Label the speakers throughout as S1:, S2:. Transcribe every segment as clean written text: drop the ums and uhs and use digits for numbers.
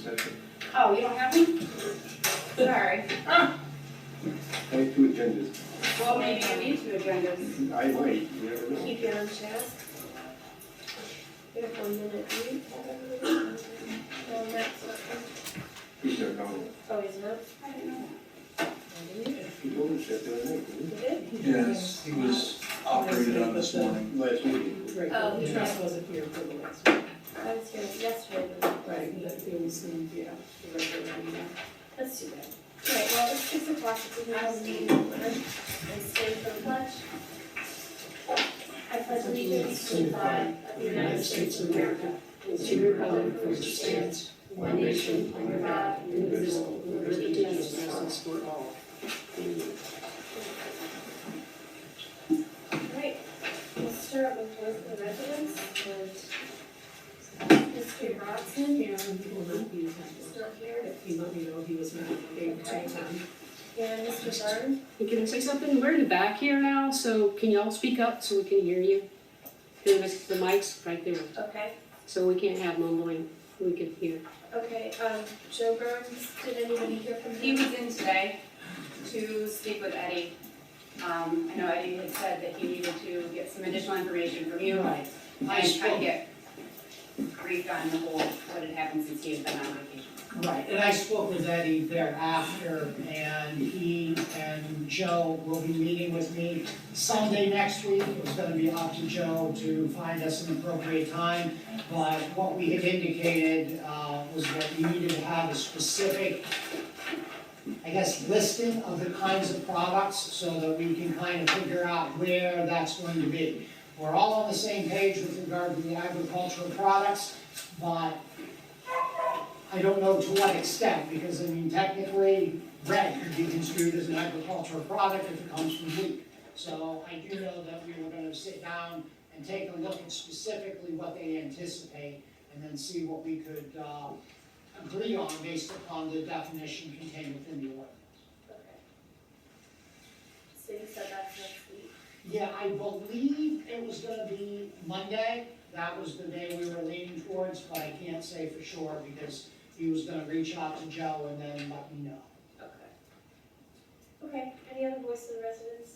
S1: session.
S2: Oh, you don't have me? Sorry.
S1: I have 2 agendas.
S2: Well, maybe you need 2 agendas.
S1: I might, you never know.
S3: Keep you on task. We have 1 minute each. Next one.
S1: He's not coming.
S3: Oh, he's not?
S2: I didn't know
S1: He told us that the other night,
S3: He
S1: didn't
S3: did?
S4: Yes, he was operated on this morning.
S1: he? Last meeting.
S5: Right,
S3: Oh,
S5: the
S3: yeah.
S5: trust wasn't here for the last one.
S3: I was here yesterday, but.
S5: Right, but it was, yeah, the regular meeting.
S3: That's too bad. Alright, well, it's 6 o'clock, if we have a meeting order, and stay for the pledge. I pledge allegiance to the flag of the United States of America, and to the republic for which it stands, one nation, under God, indivisible, with liberty and justice for all. Alright, we'll start with both the residents, and Mr. Bronson,
S5: Yeah, he will not be
S3: is
S5: attending.
S3: not here,
S5: He let me know he was not able to attend.
S3: and Mr. Byrne.
S6: Can I say something? We're in the back here now, so can y'all speak up so we can hear you? The mic's right there,
S3: Okay,
S6: so we can't have mumbling, we can hear.
S3: okay, Joe Burns, did anybody hear from
S2: He
S3: him?
S2: was in today to speak with Eddie. I know Eddie had said that he needed to get some additional information from you.
S5: Right.
S2: I tried to get briefed on the whole, what had happened since he had been on vacation.
S7: Right, and I spoke with Eddie thereafter, and he and Joe will be meeting with me Sunday next week. It was gonna be up to Joe to find us an appropriate time, but what we had indicated was that we needed to have a specific, I guess, listing of the kinds of products so that we can kind of figure out where that's going to be. We're all on the same page with regard to the agricultural products, but I don't know to what extent, because I mean, technically, bread could be construed as an agricultural product if it comes from wheat. So I do know that we were gonna sit down and take a look at specifically what they anticipate, and then see what we could, agree on based upon the definition contained within the ordinance.
S3: Okay. So you said that's next week.
S7: Yeah, I believe it was gonna be Monday, that was the day we were leaning towards, but I can't say for sure because he was gonna reach out to Joe and then let me know.
S3: Okay. Okay, any other voice of the residents?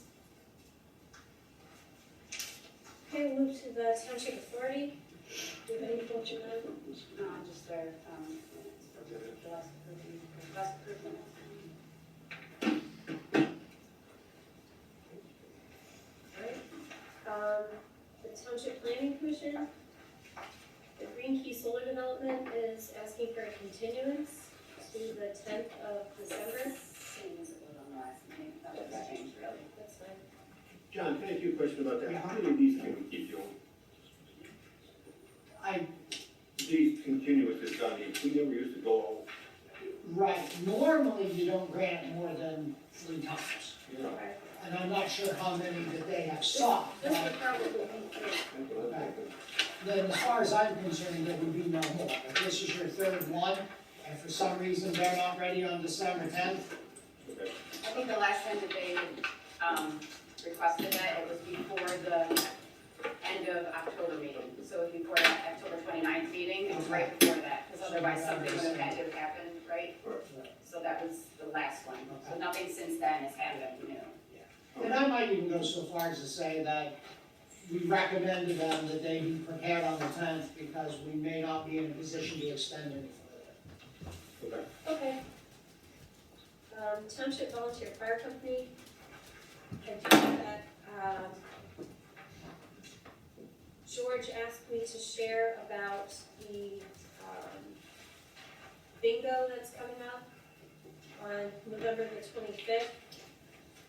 S3: Okay, we'll move to the Township Authority. Do you have any thoughts on that?
S2: Just their, the last approved
S3: Alright, the Township Planning Commission, the Green Key Solar Development is asking for a continuance to the 10th of December.
S2: Same as it was on the last meeting, that was changed really.
S3: That's fine.
S1: John, can I ask you a question about that? How many of these can we keep doing? These continuouses on these, we never used to go,
S7: Right, normally you don't grant more than 3 times,
S1: you know.
S3: Okay.
S7: and I'm not sure how many that they have sought.
S3: This
S7: but
S3: would probably be 3.
S1: That's what I'm thinking.
S7: then as far as I'm concerned, there would be no more. If this is your 3rd one, and for some reason they're not ready on December 10th,
S1: Okay.
S2: I think the last time that they requested that, it was before the end of October meeting. So it was before that October 29th meeting, it was right before that, because otherwise something would have had to have happened, right? So that was the last one. So nothing since then has happened, new.
S7: and I might even go so far as to say that we recommended them that they be prepared on the 10th because we may not be in a position to extend any further.
S1: Okay.
S3: Okay. Township Volunteer Fire Company, I do have that. George asked me to share about the bingo that's coming up on November the 25th.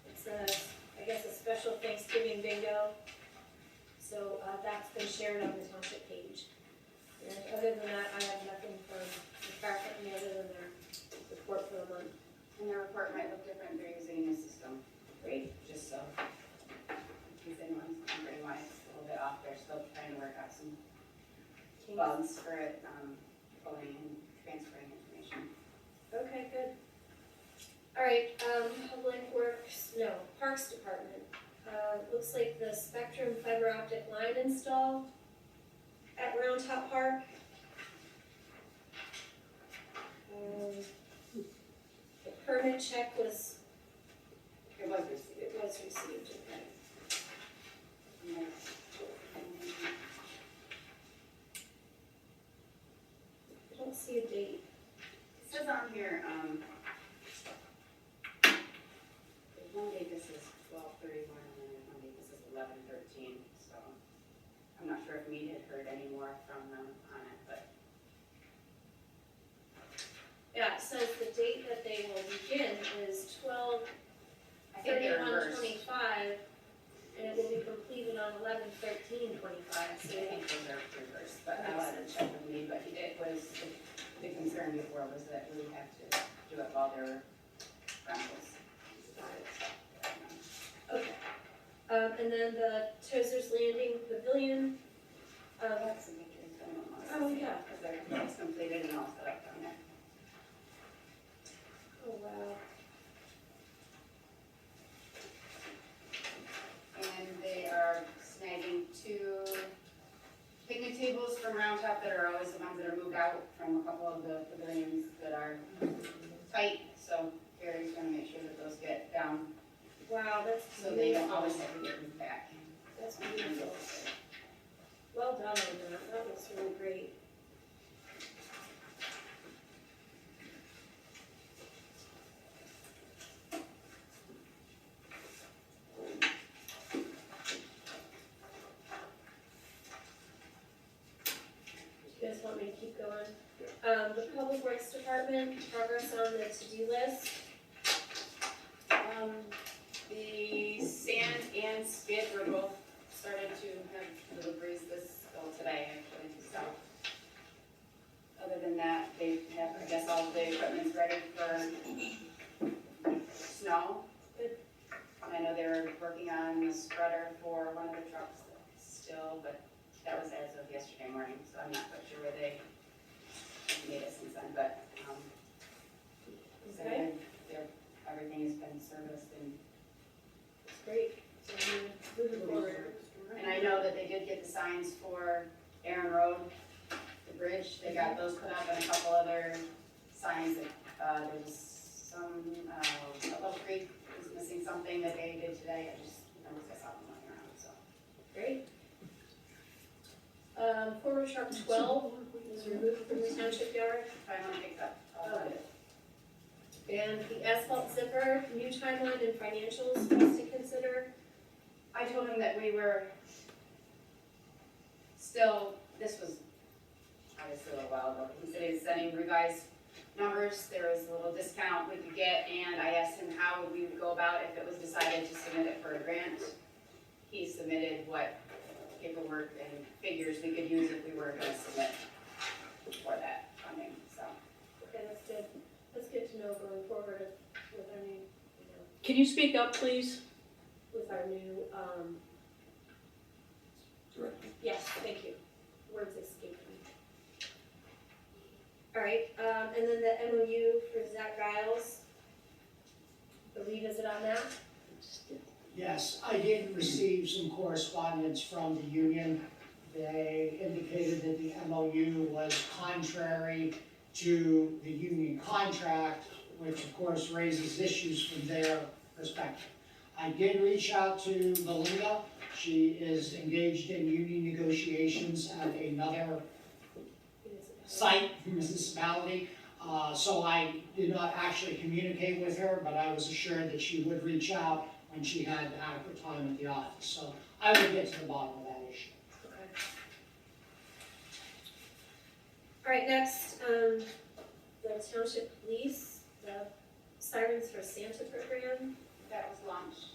S3: It's I guess a special Thanksgiving bingo. So that's been shared on the township page. And other than that, I have nothing from the fire company other than their report for the month.
S2: And their report might look different, they're using a new system,
S3: Great.
S2: just so. If anyone's wondering why it's a little bit off, they're still trying to work out some bugs for it, pulling and transferring information.
S3: Okay, good. All right, Public Works, no, Parks Department. Looks like the Spectrum fiber optic line install at Round Top Park. payment check was,
S2: It was received.
S3: it was received, okay. I don't see a date.
S2: It says on here, there's one date that says 12/31, and then there's one date that says 11/13, so I'm not sure if we had heard any more from them on it, but
S3: Yeah, it says the date that they will begin is
S2: I think they're
S3: 12/31/25,
S2: reversed.
S3: and it will be completed on 11/13/25,
S2: I
S3: so
S2: think those are reversed, but I'll let him check with me, but it was, the concern before was that we would have to do up all their rentals.
S3: okay. And then the Tozer's Landing Pavilion,
S2: That's a major thing.
S3: Oh, yeah.
S2: Because they're, it's completed and all set up down there.
S3: oh wow,
S2: And they are snagging 2 picnic tables from Round Top that are always the ones that are moved out from a couple of the pavilions that are tight. So Gary's gonna make sure that those get down,
S3: wow, that's
S2: so they don't
S3: beautiful.
S2: always have to get moved back.
S3: That's beautiful. Well done on that, that looks really great. You guys want me to keep going? The Public Works Department, progress on the to-do list.
S2: The sand and skid were both started to have deliveries today, actually, so. Other than that, they have, I guess, all the equipment's ready for snow.
S3: Good.
S2: And I know they were working on a spreader for one of the trucks still, but that was as of yesterday morning, so I'm not quite sure where they made it since then, but, so
S3: Okay.
S2: everything has been serviced and
S3: That's great, so we're moving forward.
S2: And I know that they did get the signs for Erin Road, the bridge, they got those put up, and a couple other signs that, there was some, Little Creek was missing something that they did today, I saw them running around, so.
S3: Great. Former truck 12 was removed from the township yard.
S2: Finally picked up,
S3: Okay. And the asphalt zipper, new timeline and financials for us to consider.
S2: I told him that we were still, this was obviously a little while ago, he said he's sending revised numbers, there was a little discount we could get, and I asked him how we would go about if it was decided to submit it for a grant. He submitted what paperwork and figures we could use if we were gonna submit for that funding, so.
S3: Okay, that's good. That's good to know going forward with our new,
S6: Can you speak up, please?
S3: with our new,
S4: Director.
S3: yes, thank you. Words escaped me. All right, and then the MOU for Zach Giles. The revisit on that.
S7: Yes, I did receive some correspondence from the union. They indicated that the MOU was contrary to the union contract, which of course raises issues from their perspective. I did reach out to Belinda. She is engaged in union negotiations at another site, municipality. So I did not actually communicate with her, but I was assured that she would reach out when she had adequate time at the office. So I will get to the bottom of that issue.
S3: Okay. All right, next, the township police, the Sirens for Santa program.
S2: That was launched,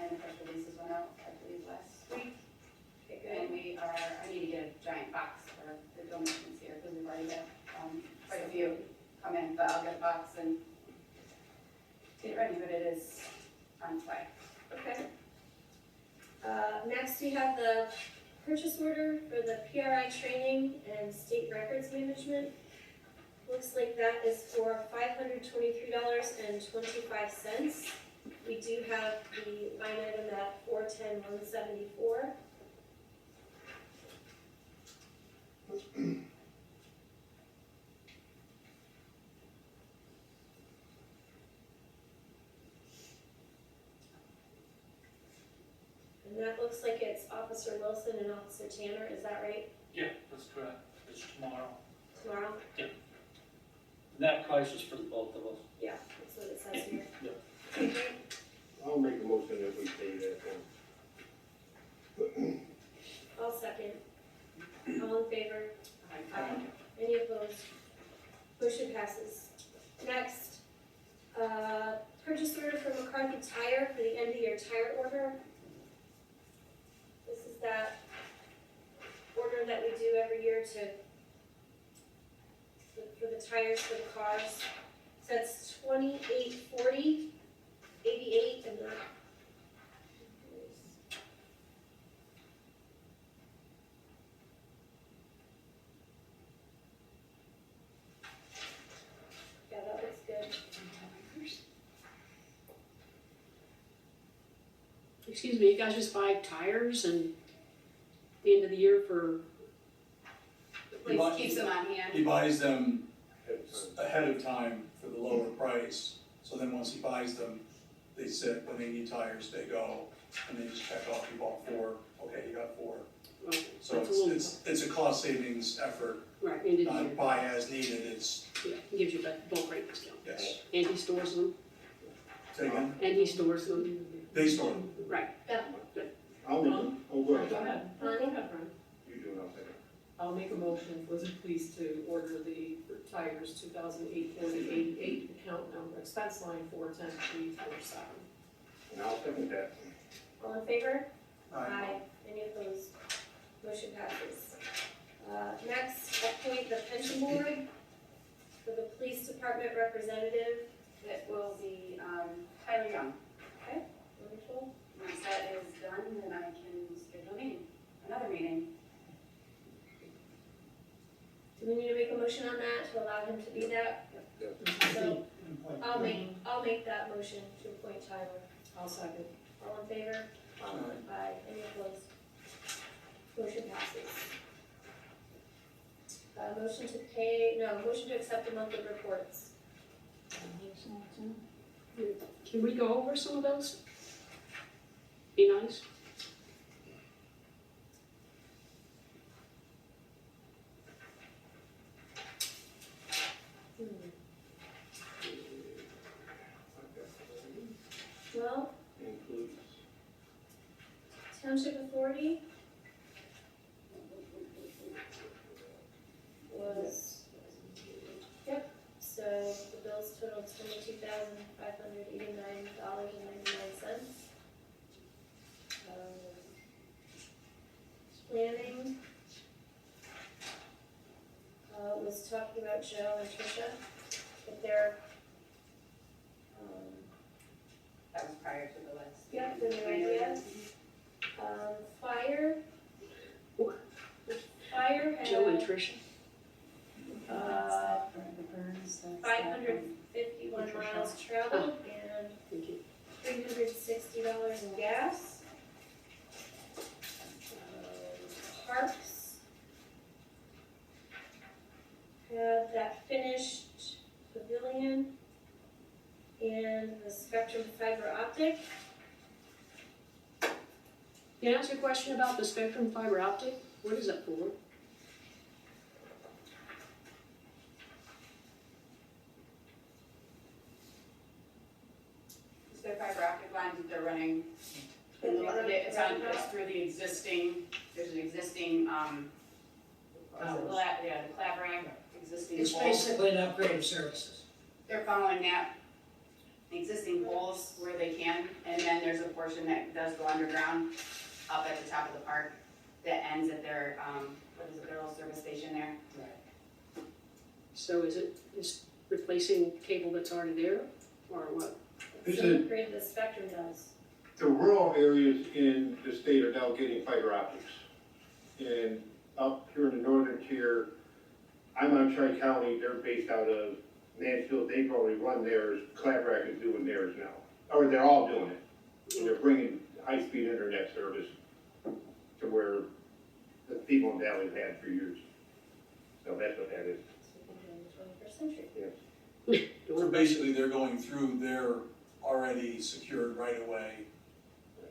S2: and the press releases went out, I believe, last week.
S3: Okay,
S2: And
S3: good.
S2: we are, I need to get a giant box for the donations here, because we've already got, quite a few come in, but I'll get a box and get it ready, but it is on its way.
S3: Okay. Next, we have the purchase order for the PRI training and state records management. Looks like that is for $523.25. We do have the line item at $410,174. looks like it's Officer Wilson and Officer Tanner, is that right?
S8: Yeah, that's correct. It's tomorrow.
S3: Tomorrow?
S8: That price is for the both of us.
S3: Yeah, that's what it says here.
S8: Yep.
S3: Okay, great.
S1: I'll make a motion that we pay that then.
S3: I'll second. All in favor? Aye. Any opposed? Motion passes. Next, purchase order from McCarthy Tire for the end of year tire order. This is that order that we do every year for the tires for the cars. So that's $28.40.88 and the yeah, that looks good.
S6: Excuse me, you guys just buy tires and the end of the year for,
S2: The police keeps them on hand.
S4: He buys them
S1: Ahead of time.
S4: ahead of time for the lower price, so then once he buys them, they sit, when they need tires, they go, and they just check off, you bought 4, okay, you got 4.
S6: well,
S4: So
S6: that's a little,
S4: it's a cost savings effort,
S6: right, end of the
S4: not
S6: year.
S4: buy as needed, it's,
S6: Yeah, it gives you a bulk rate discount.
S4: yes.
S6: And he stores them,
S4: Say again,
S6: and he stores them,
S4: they store them.
S6: right.
S1: I'll make a, oh, go
S5: Go
S1: ahead.
S5: ahead, go ahead, Brian.
S1: You do it, I'll second.
S5: I'll make a motion for the police to order the tires 2008-40-88, account number, expense line 410347.
S1: And I'll second that.
S3: All in favor?
S4: Aye.
S3: Any opposed? Motion passes. Next, appoint the pension board for the police department representative.
S2: That will be, Tyler Young.
S3: Wonderful.
S2: Once that is done, then I can schedule a meeting, another meeting.
S3: Do we need to make a motion on that to allow him to be that? So I'll make that motion to appoint Tyler.
S5: I'll second.
S3: All in favor? Aye. Any opposed? Motion passes. Motion to accept the monthly reports.
S6: Can we go over some of those? Be nice.
S3: Well,
S1: Includes.
S3: Township Authority was, yep, so the bills totaled $22,589.99. Planning was talking about Joe and Tricia, if they're,
S2: That was prior to the list.
S3: yep, the new idea. Fire. Fire
S6: Joe and
S3: had,
S6: Tricia.
S3: 551 miles traveled and
S6: Thank you.
S3: $360 in gas. Parks had that finished pavilion and the Spectrum fiber optic.
S6: Can I ask you a question about the Spectrum fiber optic? What is that for?
S2: It's their fiber optic lines that they're running. It's through the existing, there's an existing, the Clabrac existing
S7: It's
S2: poles.
S7: basically an upgrade of services.
S2: They're following that existing poles where they can, and then there's a portion that does go underground up at the top of the park that ends at their, what is it, their little service station there.
S6: So is it just replacing cable that's already there, or what?
S1: This
S3: So
S1: is,
S3: upgrade the Spectrum does.
S1: the rural areas in the state are now getting fiber optics. And up here in the northern tier, I'm on Tri-County, they're based out of Mansfield, they've already run theirs, Clabrac is doing theirs now. Or they're all doing it. And they're bringing high-speed internet service to where the people in Valley have had for years. So that's what that is.
S3: So we can do it in the 21st century.
S4: So basically, they're going through their already secured right-of-way,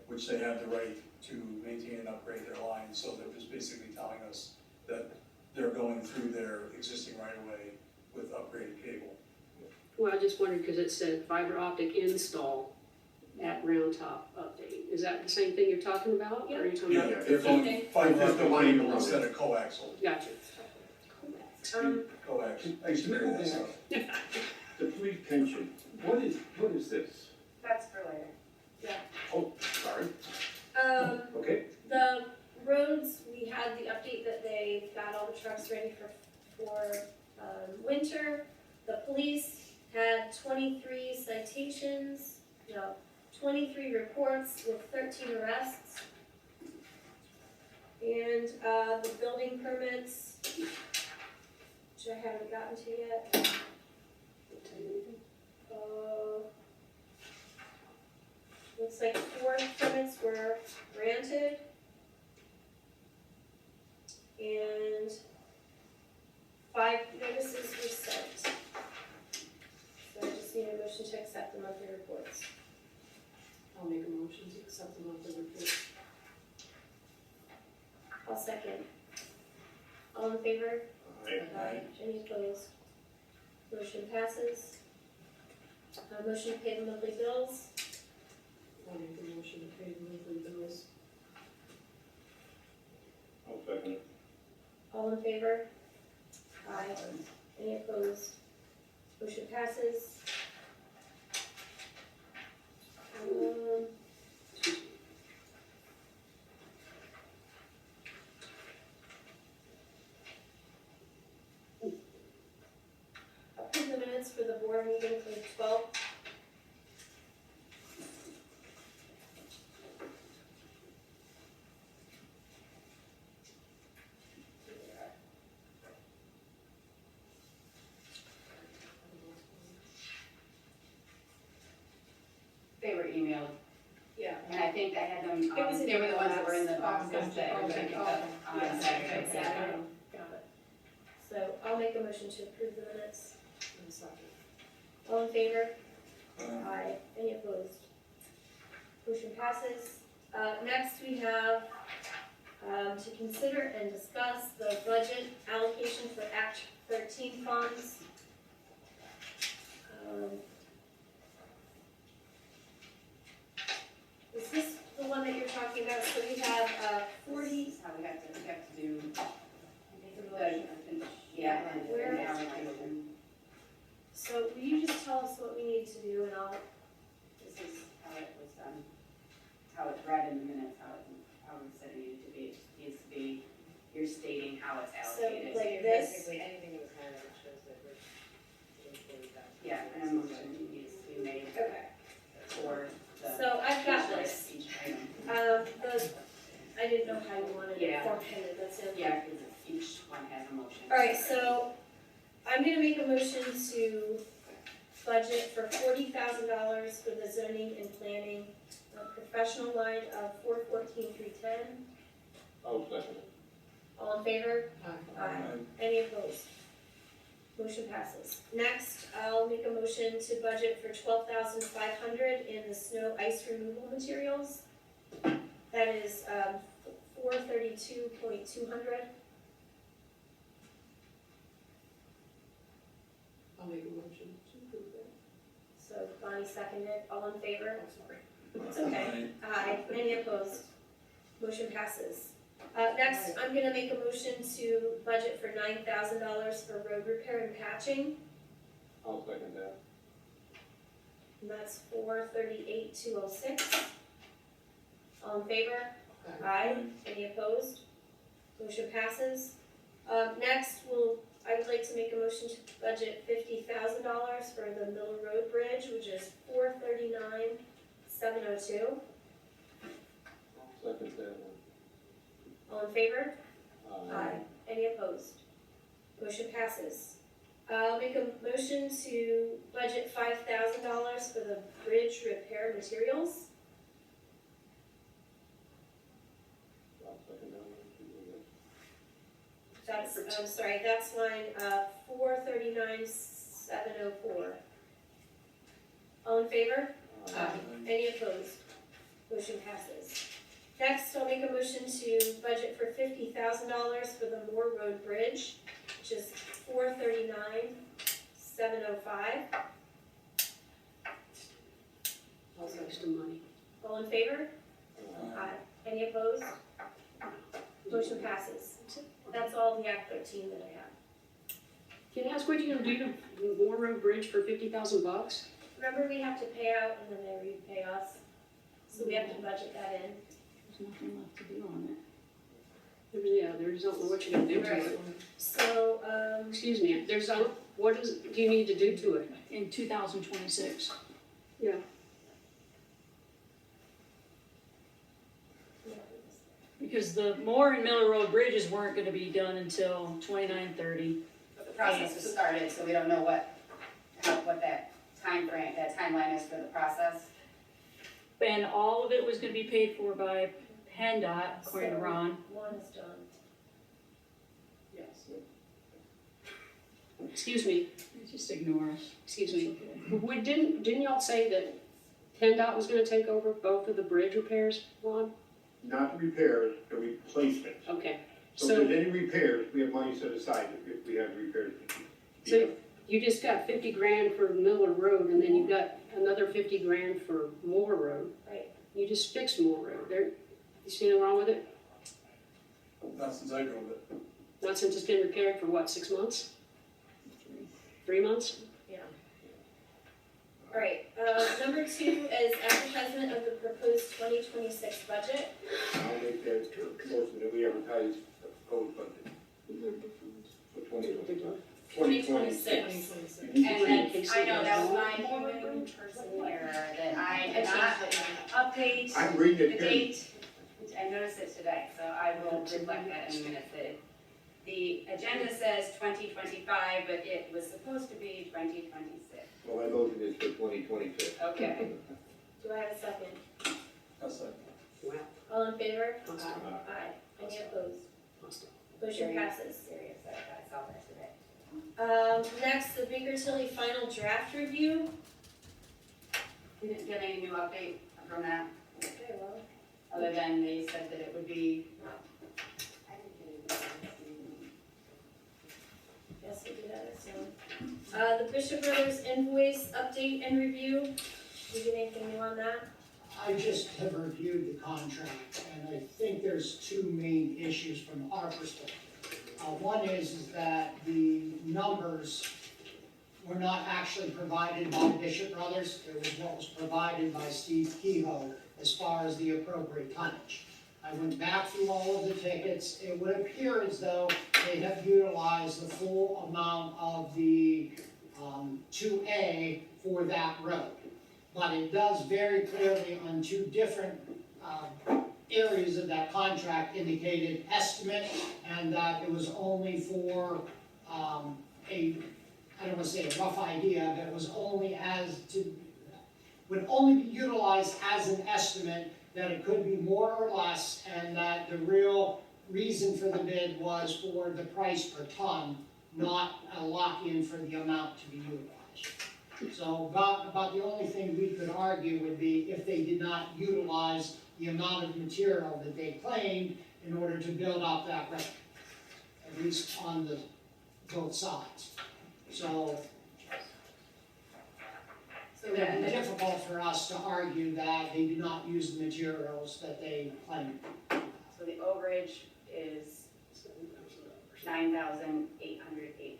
S4: which they have the right to maintain and upgrade their lines, so they're just basically telling us that they're going through their existing right-of-way with upgraded cable.
S6: Well, I just wondered, because it said fiber optic install at Round Top update. Is that the same thing you're talking about? Or are you talking
S4: Yeah,
S6: about?
S4: they're going
S3: Okay.
S4: fiber
S1: Just the
S4: optic
S1: line
S4: cable
S1: around
S4: instead
S1: it.
S4: of coaxial.
S6: Gotcha.
S4: Coax, I used to marry that stuff.
S1: The police pension, what is this?
S2: That's for later.
S1: Oh, sorry, okay.
S3: The roads, we had the update that they got all the trucks ready for winter. The police had 23 citations, 23 reports with 13 arrests. And the building permits, which I haven't gotten to yet. Looks like 4 permits were granted. And 5 notices were sent. So I just need a motion to accept the monthly reports.
S5: I'll make a motion to accept the monthly report.
S3: I'll second. All in favor?
S1: Aye.
S3: Any opposed? Motion passes. Motion to pay the monthly bills.
S5: I'll make a motion to pay the monthly bills.
S1: I'll second it.
S3: All in favor? Aye. Any opposed? Motion passes. Approve the minutes for the board meeting for the 12th.
S2: They were emailed,
S3: Yeah.
S2: and I think I had them,
S3: It was in
S2: they were the ones that were in the
S3: the
S2: boxes
S3: box.
S2: that everybody picked up on Saturday.
S3: Saturday. Got it. So I'll make a motion to approve the minutes.
S5: And second.
S3: All in favor?
S4: Uh,
S3: Aye. Any opposed? Motion passes. Next, we have to consider and discuss the budget allocation for Act 13 funds. Is this the one that you're talking about? So we have 40,
S2: This is how we have to do
S3: the
S2: the, yeah, and
S3: Where-
S2: the allocation.
S3: so will you just tell us what we need to do and I'll,
S2: This is how it was done, how it's read in the minutes, how we said it needed to be. It needs to be, you're stating how it's
S3: so
S2: allocated.
S3: like this?
S9: Basically, anything that was handed that shows that we're including that.
S2: Yeah, and a motion needs to be made
S3: Okay.
S2: for the.
S3: So I've got
S2: each
S3: this.
S2: list, each item.
S3: I didn't know how you wanted it
S2: Yeah.
S3: formatted, that's it.
S2: Yeah, because each one has a motion.
S3: Alright, so I'm gonna make a motion to budget for $40,000 for the zoning and planning professional line of 414,310.
S1: I'll second it.
S3: All in favor?
S5: Aye.
S3: Any opposed? Motion passes. Next, I'll make a motion to budget for $12,500 in the snow ice removal materials. That is, 432,200.
S5: I'll make a motion to approve that.
S3: So Bonnie seconded, all in favor?
S5: Oh, sorry.
S3: It's okay. Aye. Any opposed? Motion passes. Next, I'm gonna make a motion to budget for $9,000 for road repair and patching,
S1: I'll second that.
S3: and that's 438,206. All in favor? Aye. Any opposed? Motion passes. Next, I would like to make a motion to budget $50,000 for the Middle Road Bridge, which is 439,702.
S1: I'll second that one.
S3: All in favor? Any opposed? Motion passes. I'll make a motion to budget $5,000 for the bridge repair materials.
S1: I'll second that one too.
S3: That's, I'm sorry, that's line 439,704. All in favor?
S2: Uh,
S3: Any opposed? Motion passes. Next, I'll make a motion to budget for $50,000 for the Moore Road Bridge, which is 439,705.
S6: Waste of money.
S3: All in favor? Aye. Any opposed? Motion passes. That's all the Act 13 that I have.
S6: Can I ask what you're gonna do to Moore Road Bridge for $50,000?
S3: Remember, we have to pay out and then they repay us, so we have to budget that in.
S10: There's nothing left to do on it.
S6: Yeah, there's don't know what you're gonna do to it.
S3: So,
S6: Excuse me, there's what do you need to do to it?
S10: In 2026.
S6: Yeah.
S10: Because the Moore and Miller Road bridges weren't gonna be done until 29-30.
S2: But the process has started, so we don't know what that timeline is for the process.
S10: And all of it was gonna be paid for by PennDOT, according to Ron.
S3: one is done.
S5: Yes.
S6: Excuse me,
S10: Just ignore us.
S6: excuse me. Didn't y'all say that PennDOT was gonna take over both of the bridge repairs, Ron?
S1: Not the repairs, the replacements.
S6: Okay,
S1: So
S6: so
S1: if there's any repairs, we have money set aside if we have repairs.
S6: So- you just got 50 grand for Miller Road, and then you got another 50 grand for Moore Road.
S3: Right.
S6: You just fixed Moore Road. You see anything wrong with it?
S4: Not since I drove it.
S6: Not since it's been repaired for what, 6 months? 3 months?
S3: All right, number 2 is advertisement of the proposed 2026 budget.
S1: I'll make that motion that we advertise the proposed budget for 2020.
S3: 2026.
S2: And then, I know that was my human person error, that I did not update
S1: I'm reading
S2: the
S1: it here.
S2: date. I noticed it today, so I will reflect that in a minute. The agenda says 2025, but it was supposed to be 2026.
S1: Well, my motion is for 2026.
S2: Okay.
S3: Do I have a second?
S4: That's like,
S3: All in favor?
S6: Hostile.
S3: Aye. Any opposed?
S6: Hostile.
S3: Motion passes.
S2: Serious, I saw that today.
S3: Next, the Baker Tilly final draft review.
S2: We didn't get any new update from that,
S3: Okay, well,
S2: other than they said that it would be.
S3: guess we do that, so. The Bishop Brothers invoice update and review. Did you get anything new on that?
S7: I just have reviewed the contract, and I think there's two main issues from our perspective. One is that the numbers were not actually provided by Bishop Brothers. It was what was provided by Steve Kehoe as far as the appropriate tonnage. I went back through all of the tickets. It would appear as though they have utilized the full amount of the 2A for that road. But it does very clearly on two different areas of that contract indicated estimate, and that it was only for I don't want to say a rough idea, but it was only would only be utilized as an estimate, that it could be more or less, and that the real reason for the bid was for the price per ton, not a lock-in for the amount to be utilized. So about the only thing we could argue would be if they did not utilize the amount of material that they claimed in order to build up that road, at least on both sides. So it would be difficult for us to argue that they did not use the materials that they claimed.
S2: So the overage is $9,808.94,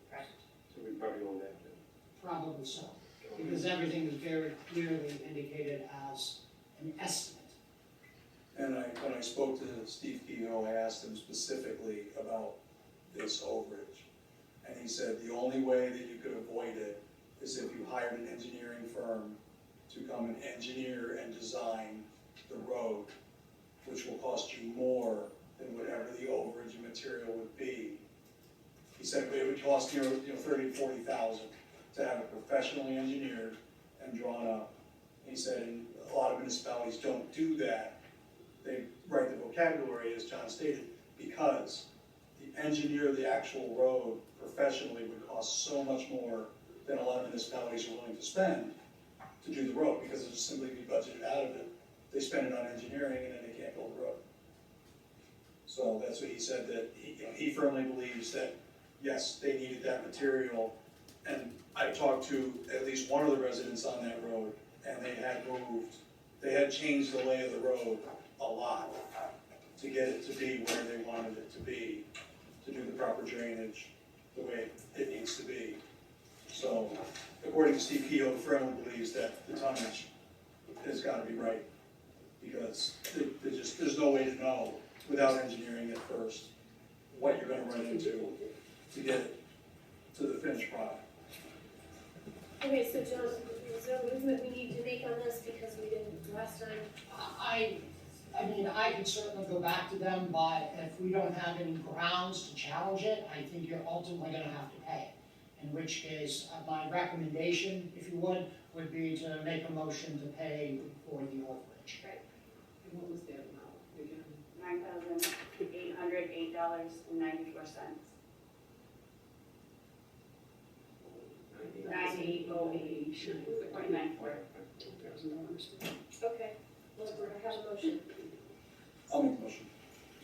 S2: correct?
S1: So we probably own that too.
S7: Probably so, because everything is very clearly indicated as an estimate.
S4: and when I spoke to Steve Kehoe, I asked him specifically about this overage. And he said the only way that you could avoid it is if you hired an engineering firm to come and engineer and design the road, which will cost you more than whatever the overage material would be. He said it would cost you 30,000 to 40,000 to have it professionally engineered and drawn up. He said, and a lot of municipalities don't do that. They write the vocabulary, as John stated, because the engineer the actual road professionally would cost so much more than a lot of municipalities are willing to spend to do the road, because it would simply be budgeted out of it they spend it on engineering and then they can't build the road. So that's what he said, that he firmly believes that, yes, they needed that material. And I talked to at least one of the residents on that road, and they had changed the lay of the road a lot to get it to be where they wanted it to be, to do the proper drainage the way it needs to be. So, according to Steve Keogh, firmly believes that the tonnage has gotta be right, because there's no way to know without engineering it first, what you're gonna run into to get it to the finished product.
S3: Okay, so John, is there a movement we need to make on this because we didn't last time?
S7: I mean, I could certainly go back to them, but if we don't have any grounds to challenge it, I think you're ultimately gonna have to pay it. In which case, my recommendation, if you would be to make a motion to pay for the overage.
S5: And what was that amount again?
S2: $9,808.94. 9808.94.
S3: Okay, well, we're gonna have a motion.
S4: I'll make the motion.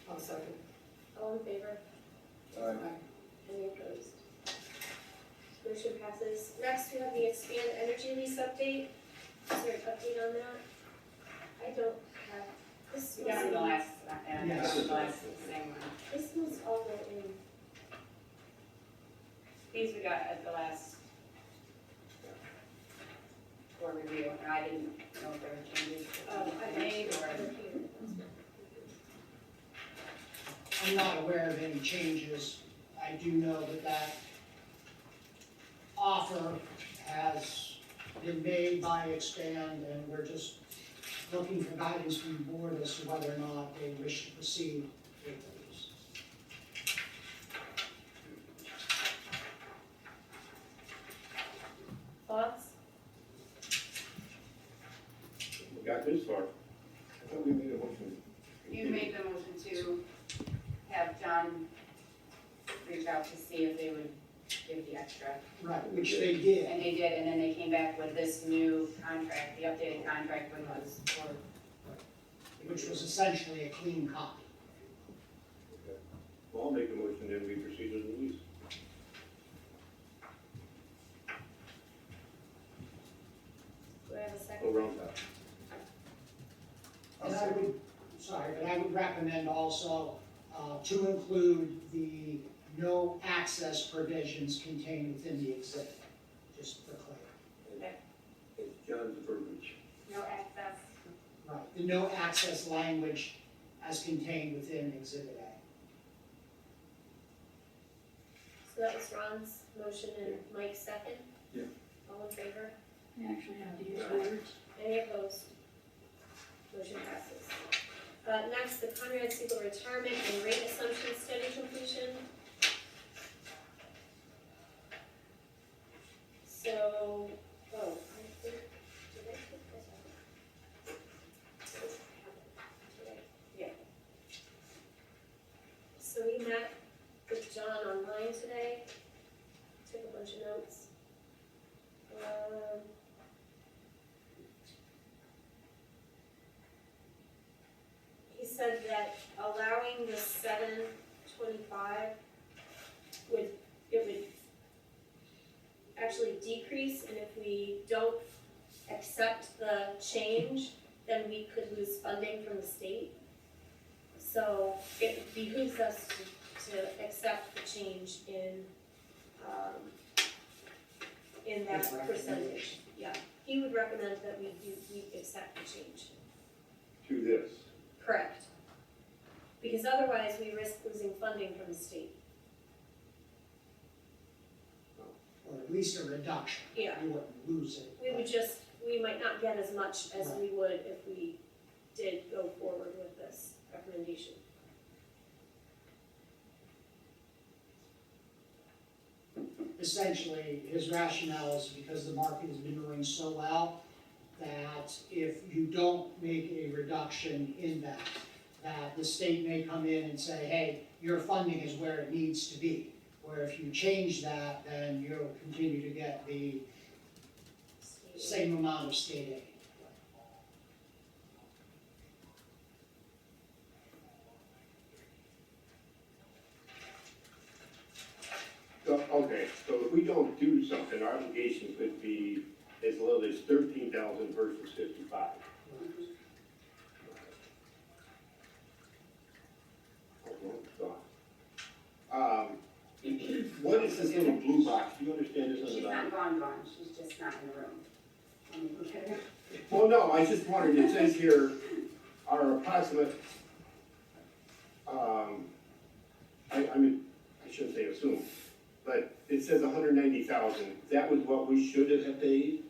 S5: I'll second.
S3: All in favor? Any opposed? Motion passes. Next, we have the expand energy lease update. Is there an update on that? I don't have, this
S2: We got the
S3: was,
S2: last,
S7: Yes.
S2: the last same one.
S3: this was all in,
S2: These we got at the last board review, and I didn't know if there were changes
S3: I
S2: made or.
S7: I'm not aware of any changes. I do know that offer has been made by Expand, and we're just looking for guidance from the board as to whether or not they wish to proceed with these.
S3: thoughts?
S1: We got this far. I thought we made a motion.
S2: You made the motion to have John reach out to see if they would give the extra.
S7: Right, which they did.
S2: And they did, and then they came back with this new contract, the updated contract, which was for.
S7: Which was essentially a clean copy.
S1: Well, I'll make a motion, then we proceed with the lease.
S3: Do I have a second?
S1: Go round top.
S7: And I would recommend also to include the no access provisions contained within the exhibit, just for clarity.
S1: It's John's verbiage.
S2: No access.
S7: Right, the no access language as contained within exhibit A.
S3: So that was Ron's motion and Mike's second?
S4: Yeah.
S3: All in favor?
S6: You actually have to use words.
S3: Any opposed? Motion passes. Next, the Conrad Siegel retirement and rate assumption study completion. So, I think, did I put this on? Yeah. So we met with John online today, took a bunch of notes. He said that allowing the 725 would actually decrease, and if we don't accept the change, then we could lose funding from the state. So it behooves us to accept the change in that percentage. Yeah, he would recommend that we accept the change.
S1: To this.
S3: Correct. Because otherwise, we risk losing funding from the state.
S7: Or at least a reduction.
S3: Yeah.
S7: We wouldn't lose it.
S3: We might not get as much as we would if we did go forward with this recommendation.
S7: Essentially, his rationale is because the market has been doing so well, that if you don't make a reduction in that the state may come in and say, hey, your funding is where it needs to be. Where if you change that, then you'll continue to get the same amount of state aid.
S1: So, okay, so if we don't do something, our obligation could be as little as 13,000 versus 55. What is this little blue box? Do you understand this on the
S2: She's
S1: bottom?
S2: not gone, she's just not in the room. Okay.
S1: Well, no, I just wondered, it says here, our approximate, I mean, I shouldn't say assume, but it says 190,000. That was what we should have paid?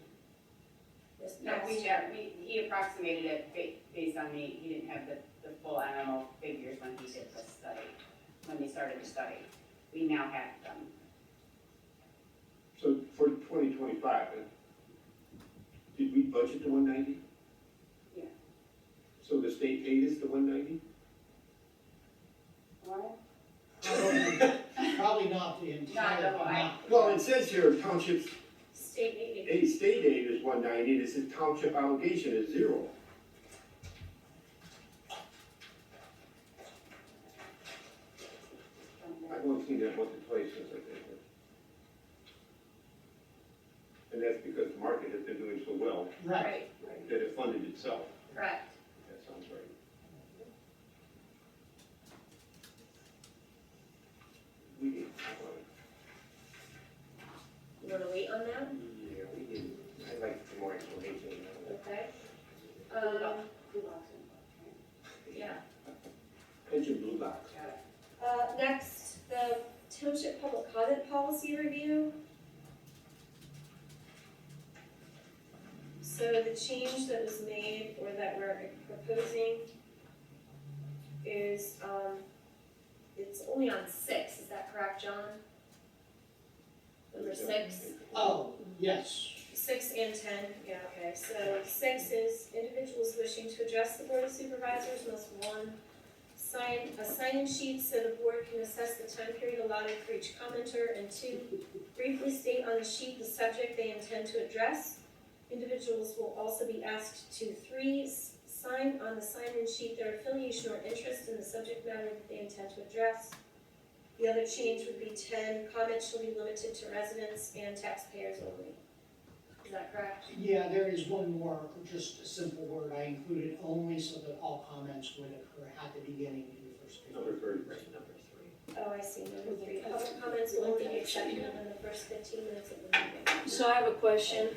S2: No, he approximated it based on me, he didn't have the full MMO figures when he did the study, when he started the study. We now have them.
S1: So for 2025, did we budget the 190?
S2: Yeah.
S1: So the state paid us the 190?
S2: What?
S7: Probably not the entire
S2: Not the whole,
S7: amount.
S1: Well, it says here township's
S3: State aid.
S1: state aid is 190, and it says township allocation is 0. I've only seen that once or twice since I've been here. And that's because the market has been doing so well
S7: Right.
S1: that it funded itself.
S2: Correct.
S1: That sounds right. We need,
S3: You wanna wait on that?
S1: yeah, we need, I'd like some more explanation.
S3: Okay.
S2: Blue box info,
S3: Yeah.
S1: Pension blue box.
S2: right? Got it.
S3: Next, the township public comment policy review. So the change that was made, or that we're proposing, is, it's only on 6, is that correct, John? Number 6?
S7: Oh, yes.
S3: 6 and 10, yeah, okay, so 6 is individuals wishing to address the Board of Supervisors must, 1, sign a sign-in sheet so the board can assess the time period allotted for each commenter, and 2, briefly state on the sheet the subject they intend to address. Individuals will also be asked to 3, sign on the sign-in sheet their affiliation or interest in the subject matter that they intend to address. The other change would be 10, comments shall be limited to residents and taxpayers only. Is that correct?
S7: Yeah, there is one more, just a simple word I included only so that all comments would occur at the beginning in the first page.
S1: Number 30.
S3: Oh, I see, number 3, public comments will only be accepted within the first 15 minutes of the meeting.
S10: So I have a question.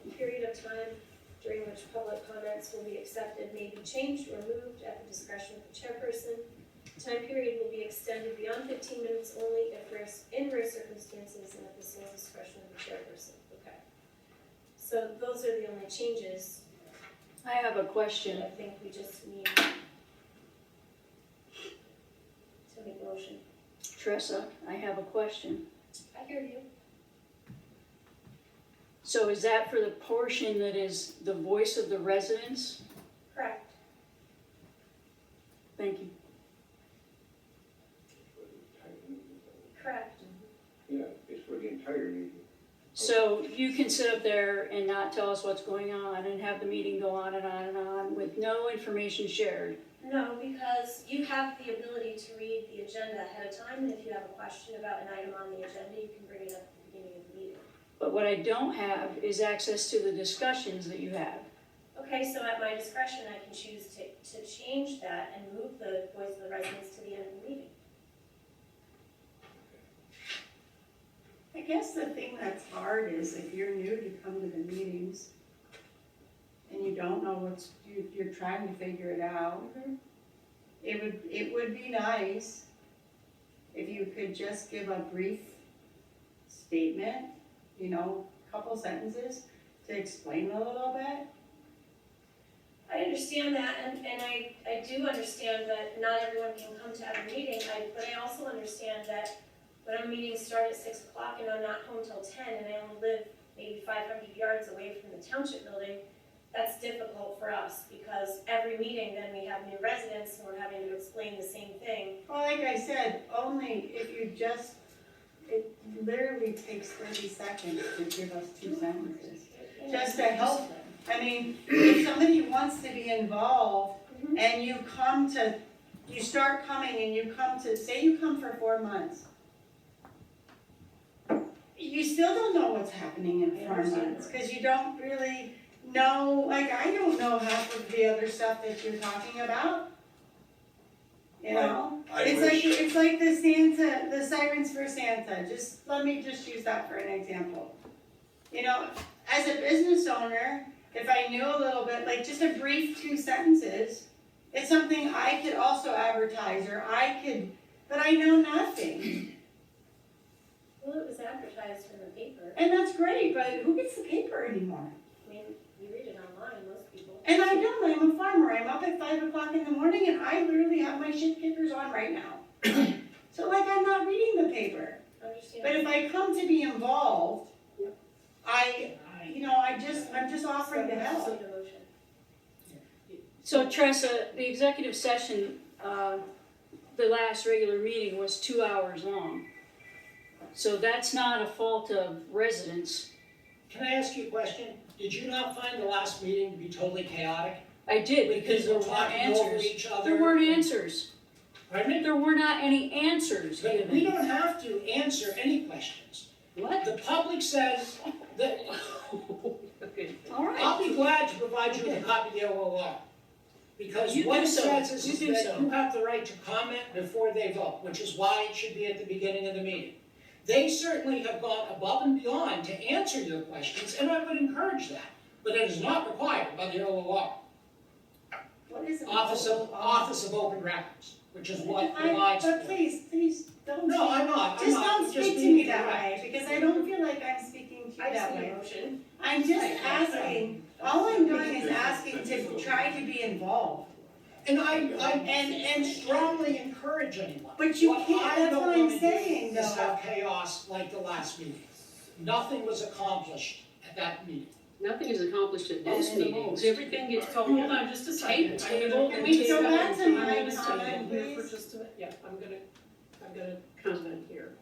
S3: The period of time during which public comments will be accepted may be changed or moved at the discretion of the chairperson. Time period will be extended beyond 15 minutes only if in rare circumstances and at the sole discretion of the chairperson. Okay. So those are the only changes.
S10: I have a question.
S3: I think we just need to make a motion.
S10: Tressa, I have a question.
S3: I hear you.
S10: So is that for the portion that is the voice of the residents?
S3: Correct.
S10: Thank you.
S3: Correct.
S1: Yeah, it's for the entire meeting.
S10: So you can sit up there and not tell us what's going on and have the meeting go on and on and on with no information shared?
S3: No, because you have the ability to read the agenda ahead of time, and if you have a question about an item on the agenda, you can bring it up at the beginning of the meeting.
S10: But what I don't have is access to the discussions that you have.
S3: Okay, so at my discretion, I can choose to change that and move the voice of the residents to the end of the meeting.
S11: I guess the thing that's hard is if you're new to come to the meetings and you don't know you're trying to figure it out, it would be nice if you could just give a brief statement, couple sentences to explain a little bit.
S3: I understand that, and I do understand that not everyone can come to every meeting, but I also understand that when our meetings start at 6 o'clock and I'm not home till 10 and I only live maybe 500 yards away from the township building, that's difficult for us because every meeting then we have new residents and we're having to explain the same thing.
S11: Well, like I said, only if it literally takes 30 seconds to give us 2 sentences, just to help them. I mean, if somebody wants to be involved and you start coming and you come to, say you come for 4 months, you still don't know what's happening in 4 months, because you don't really know, like, I don't know half of the other stuff that you're talking about. You know?
S4: I
S11: It's
S4: wish-
S11: like, it's like the Santa, the sirens for Santa, let me just use that for an example. You know, as a business owner, if I knew a little bit, like just a brief 2 sentences, it's something I could also advertise, or but I know nothing.
S3: Well, it was advertised in the paper.
S11: And that's great, but who gets the paper anymore?
S3: I mean, you read it online, most people.
S11: And I don't, I'm a farmer, I'm up at 5 o'clock in the morning and I literally have my shit kickers on right now. So like, I'm not reading the paper.
S3: Understand.
S11: But if I come to be involved, I'm just offering to help.
S3: So the motion.
S10: So Tressa, the executive session, the last regular meeting was 2 hours long. So that's not a fault of residents.
S7: Can I ask you a question? Did you not find the last meeting to be totally chaotic?
S10: I did,
S7: With
S10: because there
S7: people
S10: weren't
S7: talking over
S10: answers.
S7: each other?
S10: There weren't answers.
S7: Pardon me?
S10: There were not any answers
S7: But we
S10: given.
S7: don't have to answer any questions.
S10: What?
S7: The public says that,
S6: Okay.
S10: All right.
S7: I'll be glad to provide you with a copy of the LOR. Because
S10: You
S7: what
S10: do
S7: it
S10: so.
S7: says
S10: You
S7: is
S10: do
S7: that
S10: so.
S7: you have the right to comment before they vote, which is why it should be at the beginning of the meeting. They certainly have gone above and beyond to answer your questions, and I would encourage that. But it is not required by the LOR.
S11: What is it?
S7: Office of Open Records, which is what provides.
S11: But please, don't.
S7: No, I'm not.
S11: Just don't speak to
S7: being
S11: me that
S7: direct.
S11: way, because I don't feel like I'm speaking to you
S3: I
S11: that
S3: see a
S11: way.
S3: motion.
S11: I'm just asking, all I'm doing is asking to try to be involved.
S7: And I strongly encourage anyone.
S11: But you
S7: What
S11: can't,
S7: I
S11: that's
S7: don't
S11: what I'm
S7: wanna do
S11: saying,
S7: is
S11: though.
S7: have chaos like the last meeting. Nothing was accomplished at that meeting.
S6: Nothing is accomplished at those
S5: And the
S6: meetings,
S5: most.
S6: everything gets
S5: So hold on just a second.
S6: Table.
S5: I'm
S11: Can we go
S5: gonna-
S11: back to
S5: I'm
S11: my
S5: gonna stay
S11: comment,
S5: here for
S11: please?
S5: just a minute. Yeah, I'm gonna comment here.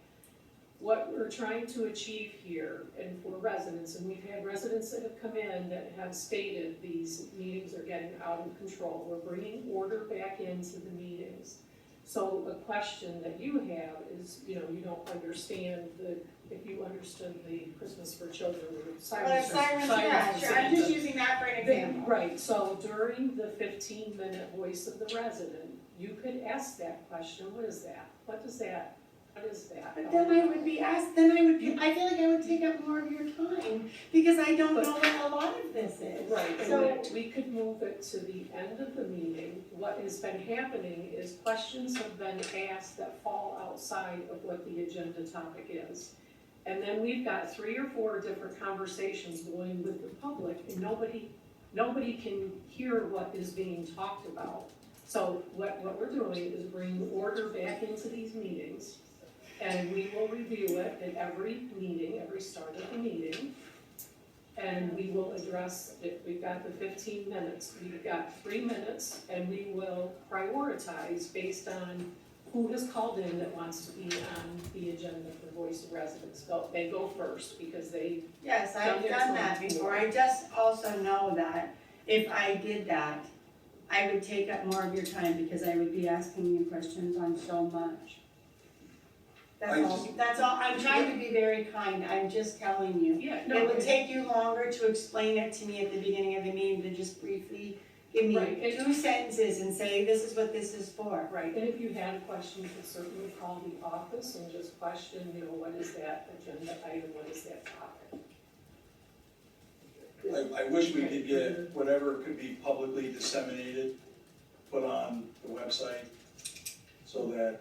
S5: What we're trying to achieve here, and for residents, and we've had residents that have come in that have stated these meetings are getting out of control. We're bringing order back into the meetings. So a question that you have is, you don't understand if you understood the Christmas for Children, the sirens.
S11: Sirens, yeah, sure, I'm just using that for an example.
S5: Right, so during the 15-minute voice of the resident, you could ask that question, what is that? What is that?
S11: But then I would be asked, I feel like I would take up more of your time, because I don't know what a lot of this is.
S5: Right,
S11: So,
S5: so we could move it to the end of the meeting. What has been happening is questions have been asked that fall outside of what the agenda topic is. And then we've got 3 or 4 different conversations going with the public, and nobody can hear what is being talked about. So what we're doing is bringing order back into these meetings, and we will review it at every meeting, every start of the meeting. And we will address, if we've got the 15 minutes, we've got 3 minutes, and we will prioritize based on who has called in that wants to be on the agenda for Voice of Residents. They go first, because they,
S11: yes, I've done that before, I just also know that if I did that, I would take up more of your time, because I would be asking you questions on so much. That's all, I'm trying to be very kind, I'm just telling you.
S5: yeah,
S11: It would take you longer to explain it to me at the beginning of the meeting than just briefly give me
S5: Right.
S11: 2 sentences and say, this is what this is for.
S5: Right, and if you had a question, you could certainly call the office and just question, what is that agenda item, what is that topic?
S4: I wish we could get whatever could be publicly disseminated, put on the website, so that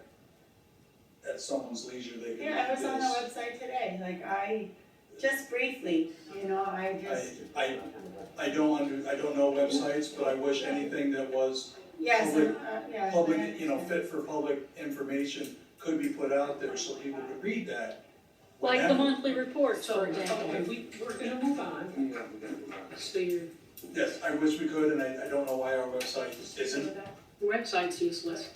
S4: at someone's leisure, they can
S11: Yeah, I was
S4: do
S11: on the
S4: this.
S11: website today, just briefly,
S4: I don't know websites, but I wish anything that was
S11: yes,
S4: public-
S11: yes.
S4: public,
S11: I understand.
S4: fit for public information could be put out there so people could read that.
S10: Like the
S4: whenever.
S10: monthly reports,
S5: So,
S10: for example.
S5: okay, we're gonna move on.
S6: So your
S4: Yes, I wish we could, and I don't know why our website isn't.
S6: website's useless.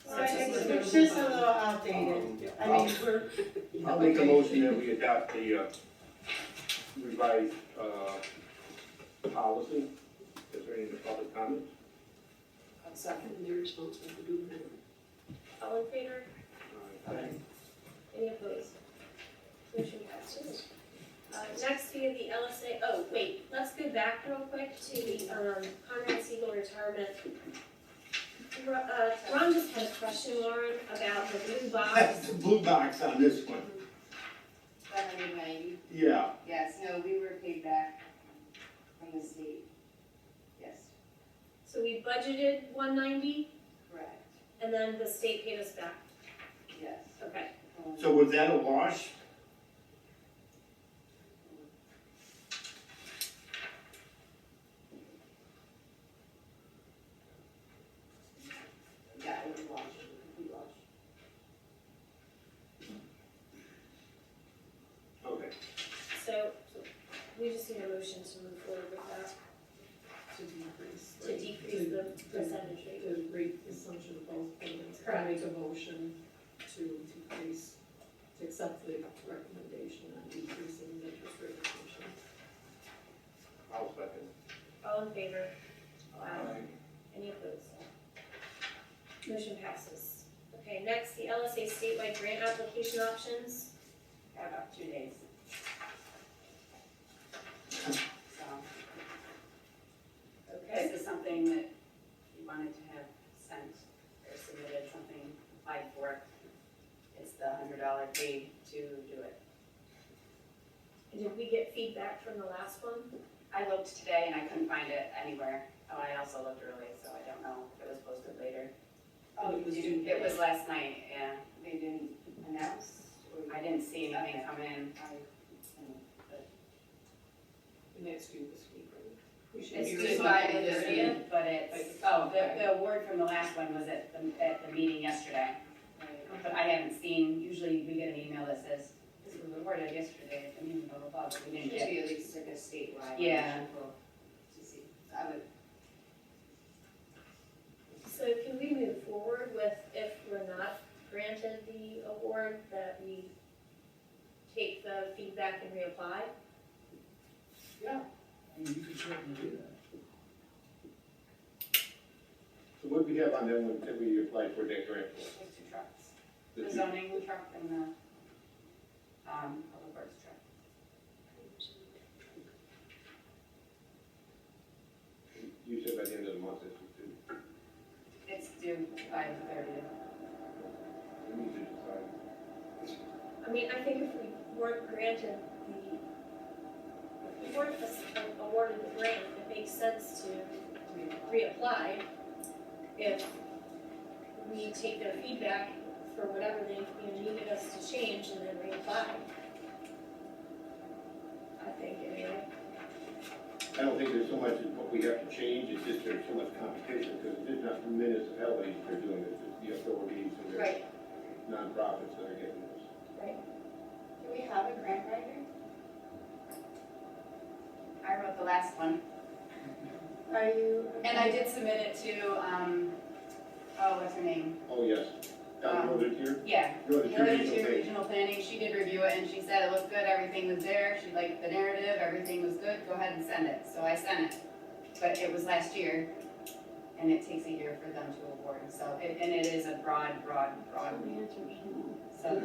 S11: It's just a little outdated, I mean,
S1: I'll make a motion that we adopt the revised policy. Is there any public comments?
S5: Second.
S6: And they're responsible for doing that.
S3: All in favor?
S1: Aye.
S3: Any opposed? Motion passes. Next, we have the LSA, oh, wait, let's go back real quick to the, Conrad Siegel retirement. Ron just had a question, Lauren, about the blue box.
S1: The blue box on this one,
S2: 790.
S1: yeah.
S2: Yes, no, we were paid back from the state. Yes,
S3: So we budgeted 190,
S2: correct.
S3: and then the state paid us back.
S2: Yes.
S3: Okay.
S1: So was that a wash?
S2: Yeah, it was a wash, complete wash.
S1: Okay.
S3: So we just need a motion to move forward with that,
S5: To decrease.
S3: to decrease the percentage rate.
S5: The rate assumption of both payments. I
S3: Correct.
S5: make a motion to decrease, to accept the recommendation on decreasing the interest rate assumption.
S1: I'll second.
S3: All in favor?
S4: Aye.
S3: Any opposed? Motion passes. Okay, next, the LSA statewide grant application options.
S2: Got about 2 days. So,
S3: Okay.
S2: this is something that you wanted to have sent or submitted, something applied for. It's the $100 fee to do it.
S3: Did we get feedback from the last one?
S2: I looked today and I couldn't find it anywhere. Oh, I also looked early, so I don't know if it was posted later.
S5: Oh, it was due
S2: It was last night, yeah.
S9: They didn't announce?
S2: I didn't see anything come in.
S5: And that's due this week, right? We should
S2: It's
S5: be
S2: due
S5: receiving
S2: by the
S5: this
S2: 30th,
S5: week.
S2: but it's, oh, the award from the last one was at the meeting yesterday. But I haven't seen, usually we get an email that says, this was awarded yesterday at the meeting, blah, blah, blah, but we didn't
S9: Should
S2: get.
S9: be at least like a statewide.
S2: Yeah.
S9: To see, I would,
S3: So can we move forward with, if we're not granted the award, that we take the feedback and reapply?
S7: Yeah, I mean, you could certainly do that.
S1: So what do we have on them when we applied for that grant?
S2: There's 2 trucks.
S1: The
S2: The
S1: two-
S2: zoning truck and the, public works truck.
S1: You said by the end of the month, this was due.
S2: It's due by the 30th.
S1: We need to decide.
S3: I mean, I think if we weren't granted if we weren't awarded the grant, it makes sense to reapply. If we take their feedback for whatever they, needed us to change and then reapply. I think anyway.
S1: I don't think there's so much as what we have to change, it's just there's so much competition, because it's not the municipalities that are doing this, it's the authorities and the
S3: Right,
S1: nonprofits that are getting this.
S3: right.
S9: do we have a grant writer?
S2: I wrote the last one.
S9: Are you?
S2: And I did submit it to, what's her name?
S1: Oh, yes. Down Northern Tier?
S2: Yeah,
S1: Northern Tier
S2: Northern
S1: Regional
S2: Tier
S1: Planning.
S2: Regional Planning, she did review it and she said it looked good, everything was there, she liked the narrative, everything was good, go ahead and send it. So I sent it. But it was last year, and it takes a year for them to award, so, and it is a broad. So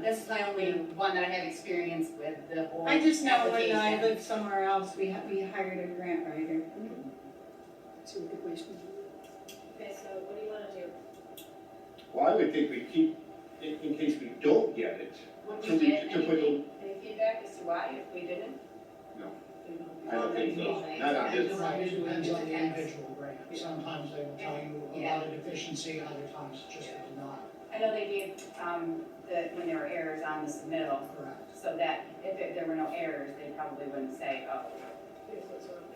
S2: this is my only one that I have experience with, the whole
S11: I just know when I
S2: application.
S11: lived somewhere else, we hired a grant writer.
S6: So the question.
S3: Okay, so what do you wanna do?
S1: Well, I would think we keep, in case we don't get it,
S2: Would
S1: to
S2: we
S1: put
S2: get
S1: the-
S2: any feedback as to why, if we didn't?
S1: I don't think so, not on this.
S7: It depends on the individual grant. Sometimes they will tell you about a deficiency, other times just a denial.
S2: I know they gave, when there were errors on the submittal,
S7: Correct.
S2: so that if there were no errors, they probably wouldn't say, oh.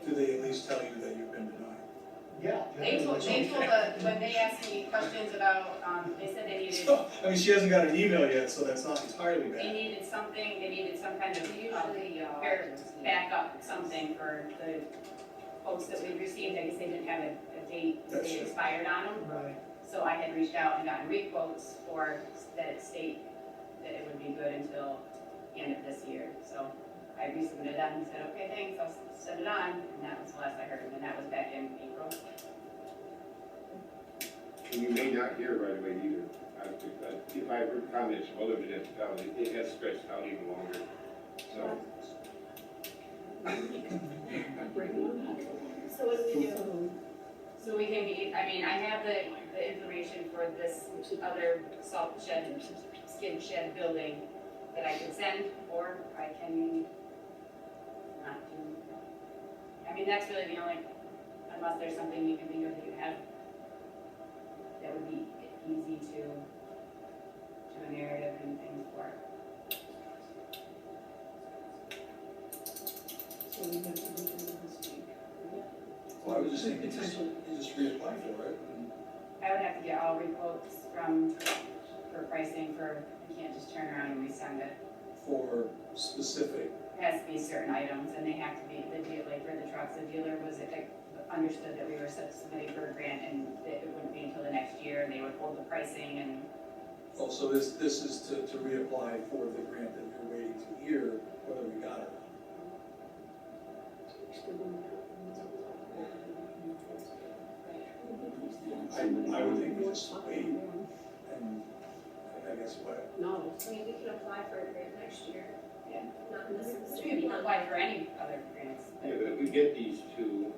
S4: Do they at least tell you that you've been denied?
S7: Yeah.
S2: They told when they asked me questions about, they said they needed,
S4: So, I mean, she hasn't got an email yet, so that's not entirely
S2: they
S4: bad.
S2: needed something, they needed some kind of,
S9: Usually,
S2: backup, something for the quotes that we received, I guess they didn't have a date that
S4: That's
S2: they
S4: true.
S2: expired on them.
S7: Right.
S2: So I had reached out and gotten re-quotes for that state that it would be good until the end of this year. So I resubmitted that and said, okay, thanks, I'll send it on, and that was the last I heard, and that was back in April.
S1: And you may not hear right away either. If I've heard comments from other municipalities, it has stretched out even longer, so.
S3: So what do we do?
S2: So we can be, I mean, I have the information for this other salt shed, skid shed building that I can send, or I can not do. I mean, that's really the only, unless there's something you can think of that you have that would be easy to a narrative and things for.
S5: So we have to do it this week.
S4: Well, I was just thinking, you just reapply for it, and
S2: I would have to get all requotes for pricing for, you can't just turn around and resend it.
S4: for specific,
S2: It has to be certain items, and they have to be, the deal, like for the trucks, the dealer was understood that we were submitting for a grant, and that it wouldn't be until the next year, and they would hold the pricing, and
S4: oh, so this is to reapply for the grant that you're waiting to hear whether we got it. I would think we just wait, and I guess what,
S6: No,
S3: I mean, we can apply for a grant next year.
S2: Yeah.
S3: Not this,
S2: you can apply for any other grants.
S1: Yeah, but if we get these two,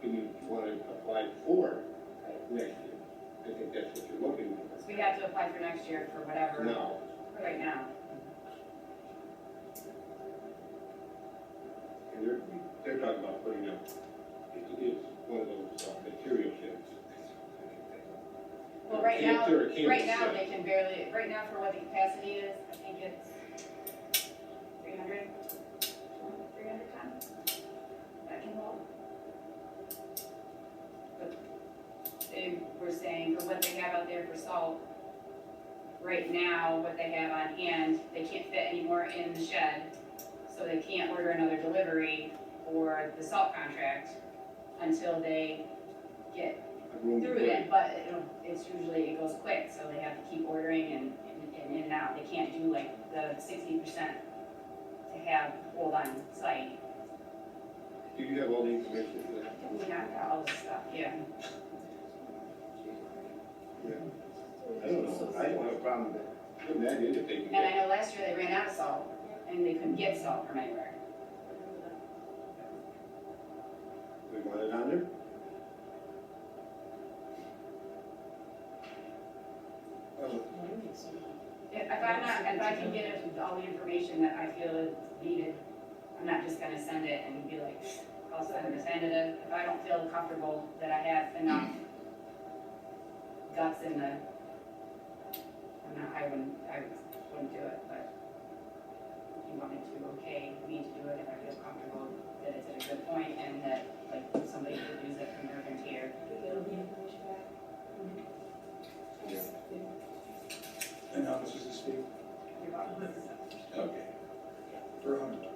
S1: do we want to apply for next year? I think that's what you're looking
S2: So we have to apply for next year for whatever,
S1: for now.
S2: right now.
S1: And they're talking about putting up, it's one of those material sheds.
S2: Well, right now,
S1: Or a campus
S2: right now,
S1: shed.
S2: they can barely, right now for what the capacity is, I think it's 300 tons that can hold. But they were saying for what they have out there for salt, right now, what they have on hand, they can't fit any more in the shed, so they can't order another delivery for the salt contract until they get through that, but it's usually, it goes quick, so they have to keep ordering and in and out. They can't do like the 60% to have hold on site.
S1: Do you have all the information for that?
S2: We have got all this stuff, yeah.
S1: Yeah. I don't know, I don't have a problem with that. Putting that in if they can
S2: And I
S1: get.
S2: know last year they ran out of salt, and they couldn't get salt from anywhere.
S1: We want it on there?
S2: If I can get it, all the information that I feel is needed, I'm not just gonna send it and be like, I'll send it. If I don't feel comfortable that I have enough guts in the, I wouldn't do it, but if you wanted to, okay, me to do it, if I feel comfortable that it's at a good point and that, like, somebody could use it from their frontier.
S3: we get all the information back.
S4: and how much is this fee?
S2: You're welcome.
S4: Okay. For $100.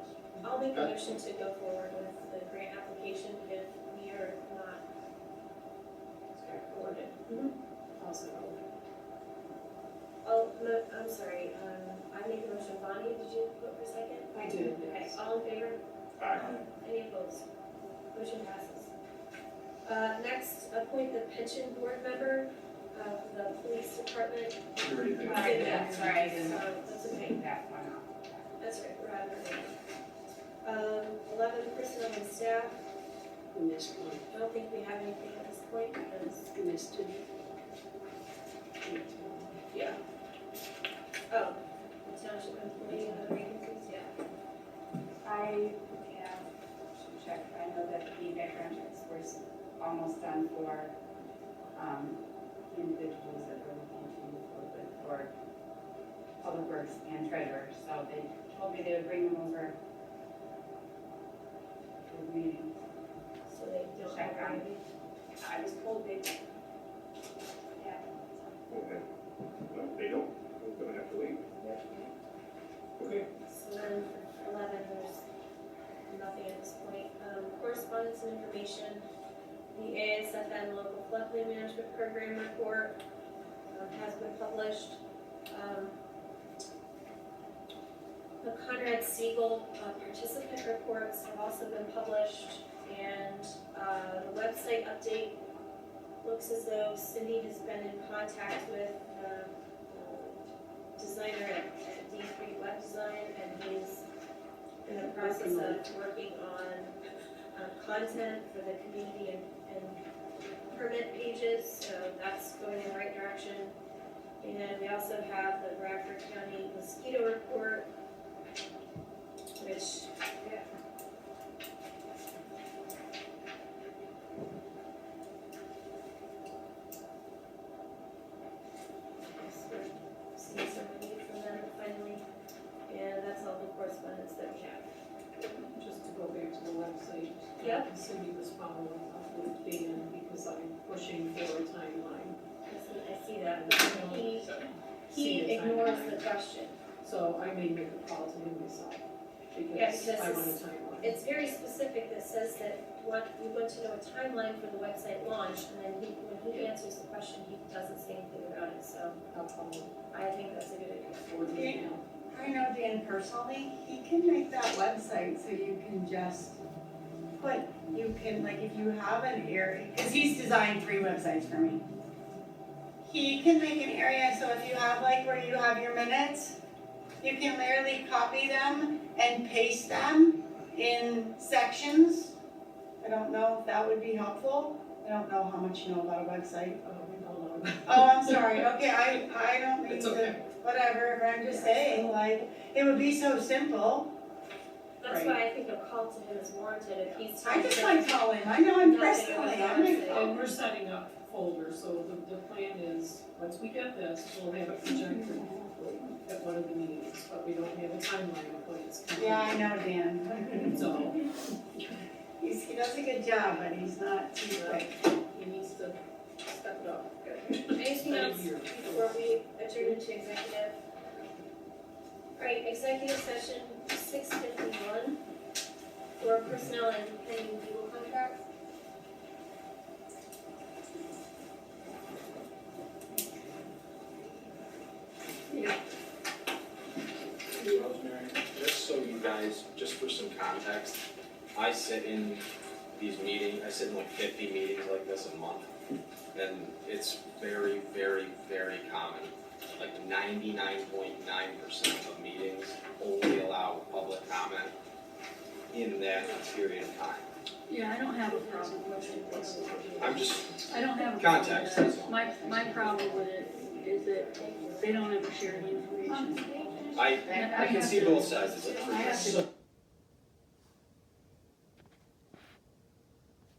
S3: I'll make a motion to go forward with the grant application if we are not awarded. Oh, no, I'm sorry, I made a motion, Bonnie, did you vote for a second?
S5: I did,
S3: Okay,
S5: yes.
S3: all in favor?
S1: Aye.
S3: Any opposed? Motion passes. Next, appoint the pension board member of the police department.
S4: You already did.
S2: I did that, sorry, I didn't.
S3: That's okay.
S2: Take that one off.
S3: That's right, we're out of it. 11 personnel and staff,
S6: missed one,
S3: I don't think we have anything at this point because,
S6: missed two.
S3: yeah. Oh, the township employee and the vacancies, yeah.
S2: I have checked, I know that the background checks were almost done for, individuals that were looking to move forward with for Public Works and Treasurer, so they told me they would bring them over to the meeting.
S3: So they don't
S2: Check
S3: have
S2: on.
S3: any.
S2: I was told they, yeah.
S1: Okay. Well, they don't, we're gonna have to wait. Okay.
S3: So then for 11, there's nothing at this point. Correspondence and information, the ASFM Local Floodplain Management Program report has been published. The Conrad Siegel participant reports have also been published, and the website update looks as though Cindy has been in contact with designer at D3 Web Design, and he's in the process of working on content for the community and permit pages, so that's going in the right direction. And we also have the Bradford County mosquito report, which, yeah. Seeing some relief from them finally, and that's all the correspondence that we have.
S5: Just to go back to the website.
S3: Yep.
S5: Cindy was following up with Dan because I'm pushing for a timeline.
S3: I see that, but he
S5: See a
S3: ignores
S5: timeline.
S3: the question.
S5: So I may make a call to him myself,
S3: Yeah,
S5: because
S3: because
S5: I want a
S3: it's-
S5: timeline.
S3: It's very specific that says that we want to know a timeline for the website launch, and then when he answers the question, he doesn't say anything about it, so
S5: I'll call him
S3: I think that's a good idea.
S5: for the
S11: Okay.
S5: email.
S11: I know Dan personally, he can make that website so you can just put, you can, like, if you have an area, because he's designed 3 websites for me. He can make an area, so if you have like where you have your minutes, you can literally copy them and paste them in sections. I don't know if that would be helpful. I don't know how much you know about a website.
S5: We don't know.
S11: Oh, I'm sorry, okay, I don't mean
S5: It's
S11: to,
S5: okay.
S11: whatever, but I'm just saying, like, it would be so simple.
S3: That's why I think a call to him is warranted if he's.
S11: I just might call him, I know him personally, I might call
S5: And
S11: him.
S5: we're setting up folders, so the plan is, once we get this, we'll have it projected at one of the meetings, but we don't have a timeline of when it's coming.
S11: Yeah, I know Dan.
S5: So,
S11: He does a good job, but he's not too quick.
S5: he needs to step it up.
S3: Anything else before we adjourn into executive? Alright, executive session 6:51 for personnel and pending legal contracts.
S12: Rosemary, just so you guys, just for some context, I sit in these meetings, I sit in like 50 meetings like this a month. And it's very, very, very common, like 99.9% of meetings only allow public comment in that period of time.
S10: Yeah, I don't have a problem with it.
S12: I'm just,
S10: I don't have a problem
S12: Context,
S10: with
S12: that's
S10: it.
S12: all.
S10: My problem with it is that they don't ever share the information.
S12: I can see both sides of it.
S10: I have to